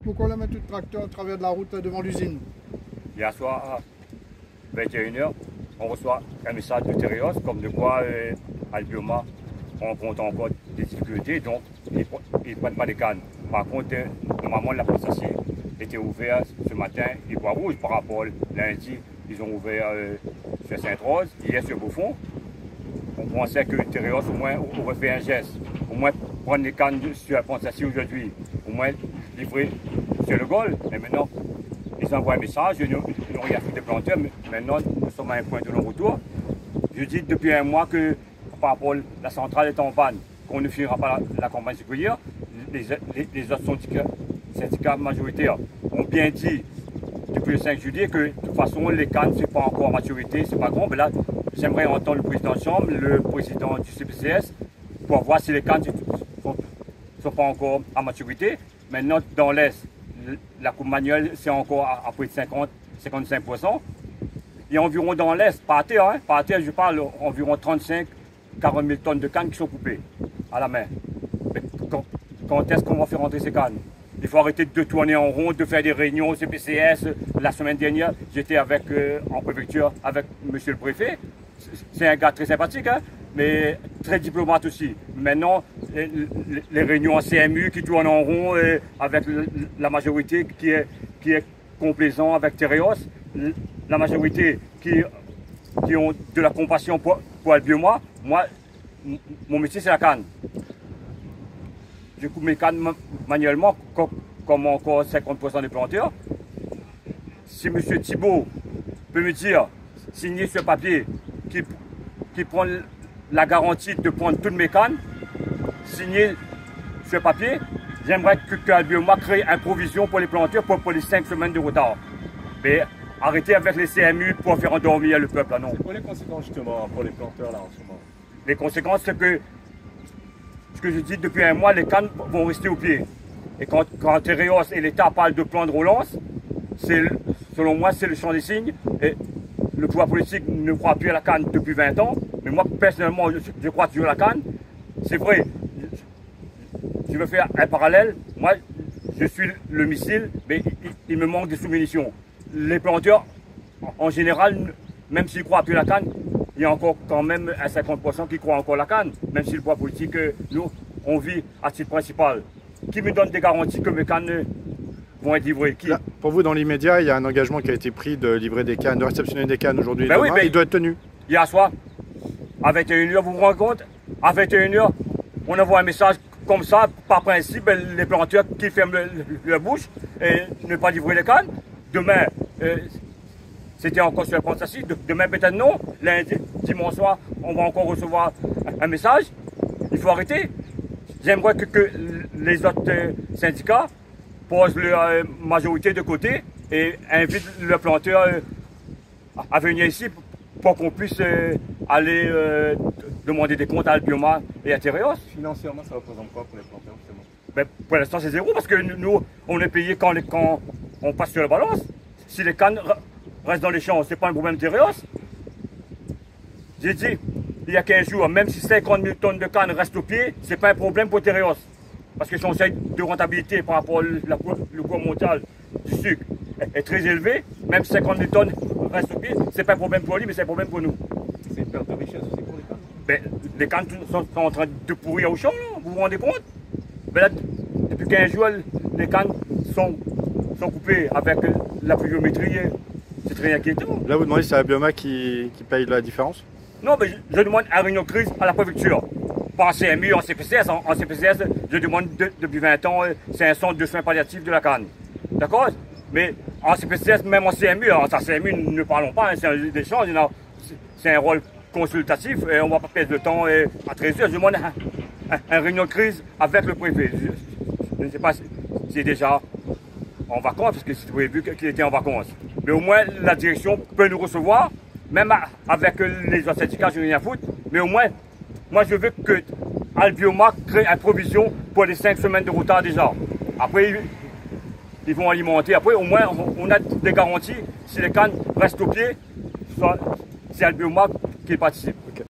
Pourquoi on met tout le tracteur au travers de la route devant l'usine? Hier soir, à 21 h, on reçoit un message de Tereos comme de quoi Albioma rencontre encore des difficultés, donc ils ne prennent pas les cannes. Par contre, normalement, la prestation était ouverte ce matin, et Bois-Rouge par rapport à lundi, ils ont ouvert sur Sainte-Rose, hier sur Beaufort. On pensait que Tereos au moins aurait fait un geste, au moins prendre les cannes sur la prestation aujourd'hui, au moins livrer sur le Gaulle. Mais maintenant, ils envoient un message, ils n'ont rien fait des planteurs, mais maintenant nous sommes à un point de non-retour. Je dis depuis un mois que par rapport à la centrale est en panne, qu'on ne finira pas la campagne sucrière. Les autres syndicats majoritaires ont bien dit depuis le 5 juillet que de toute façon les cannes c'est pas encore en maturité, c'est pas grand. Mais là, j'aimerais entendre le président de chambre, le président du CPCS, pour voir si les cannes sont pas encore à maturité. Maintenant, dans l'Est, la coupe manuelle, c'est encore à près de 50-55%. Il y a environ dans l'Est, par terre, je parle, environ 35-40 000 tonnes de cannes qui sont coupées à la main. Mais quand est-ce qu'on va faire rentrer ces cannes? Il faut arrêter de tourner en rond, de faire des réunions au CPCS. La semaine dernière, j'étais en préfecture avec monsieur le préfet. C'est un gars très sympathique, hein, mais très diplomate aussi. Maintenant, les réunions en CMU qui tournent en rond avec la majorité qui est complaisant avec Tereos, la majorité qui ont de la compassion pour Albioma. Moi, mon métier c'est la canne. Je coupe mes cannes manuellement comme encore 50% des planteurs. Si M. Thibault peut me dire, signer ce papier qui prend la garantie de prendre toutes mes cannes, signer ce papier, j'aimerais que Albioma crée une provision pour les planteurs pour les 5 semaines de retard. Mais arrêtez avec les CMU pour faire endormir le peuple. Là, non. C'est quoi les conséquences justement pour les planteurs là en ce moment? Les conséquences, c'est que ce que je dis depuis un mois, les cannes vont rester au pied. Et quand Tereos et l'État parlent de plan de relance, selon moi, c'est le champ des signes. Et le pouvoir politique ne croit plus à la canne depuis 20 ans. Mais moi, personnellement, je crois toujours à la canne. C'est vrai, je veux faire un parallèle. Moi, je suis le missile, mais il me manque des sous-munitions. Les planteurs, en général, même s'ils croient plus à la canne, il y a encore quand même un 50% qui croient encore à la canne. Même si le pouvoir politique, nous, on vit à titre principal. Qui me donne des garanties que mes cannes vont être livrées? Qui? Là, pour vous, dans l'immédiat, il y a un engagement qui a été pris de livrer des cannes, de réceptionner des cannes aujourd'hui et demain. Oui, il doit être tenu. Hier soir, à 21 h, vous vous rendez compte? À 21 h, on envoie un message comme ça, par principe, les planteurs qui ferment leur bouche et ne pas livrer les cannes. Demain, c'était encore sur la plantation. Demain, peut-être non. Lundi, dimanche soir, on va encore recevoir un message. Il faut arrêter. J'aimerais que les autres syndicats posent leur majorité de côté et invitent le planteur à venir ici pour qu'on puisse aller demander des comptes à Albioma et à Tereos. Financièrement, ça représente quoi pour les planteurs justement? Ben, pour l'instant, c'est zéro parce que nous, on est payé quand on passe sur la balance. Si les cannes restent dans les champs, c'est pas un problème de Tereos. J'ai dit, il y a 15 jours, même si 50 000 tonnes de cannes restent au pied, c'est pas un problème pour Tereos. Parce que son seuil de rentabilité par rapport au cours mondial du sucre est très élevé. Même si 50 000 tonnes restent au pied, c'est pas un problème pour lui, mais c'est un problème pour nous. C'est une perte de richesse aussi pour les cannes? Ben, les cannes sont en train de pourrir au champ, là, vous vous rendez compte? Ben là, depuis 15 jours, les cannes sont coupées avec la pluviométrie. C'est très inquiétant. Là, vous demandez si c'est Albioma qui paye la différence? Non, mais je demande une réunion de crise à la préfecture. Pas en CMU, en CPCS. En CPCS, je demande depuis 20 ans, c'est un centre de soins palliatifs de la canne. D'accord? Mais en CPCS, même en CMU, en CMU, ne parlons pas, hein, c'est un échange, c'est un rôle consultatif et on ne va pas perdre de temps à 13 h. Je demande une réunion de crise avec le préfet. Je ne sais pas s'il est déjà en vacances, parce que c'est prévu qu'il était en vacances. Mais au moins, la direction peut nous recevoir, même avec les autres syndicats, je n'ai rien à foutre. Mais au moins, moi je veux que Albioma crée une provision pour les 5 semaines de retard déjà. Après, ils vont alimenter. Après, au moins, on a des garanties. Si les cannes restent au pied, c'est Albioma qui participe.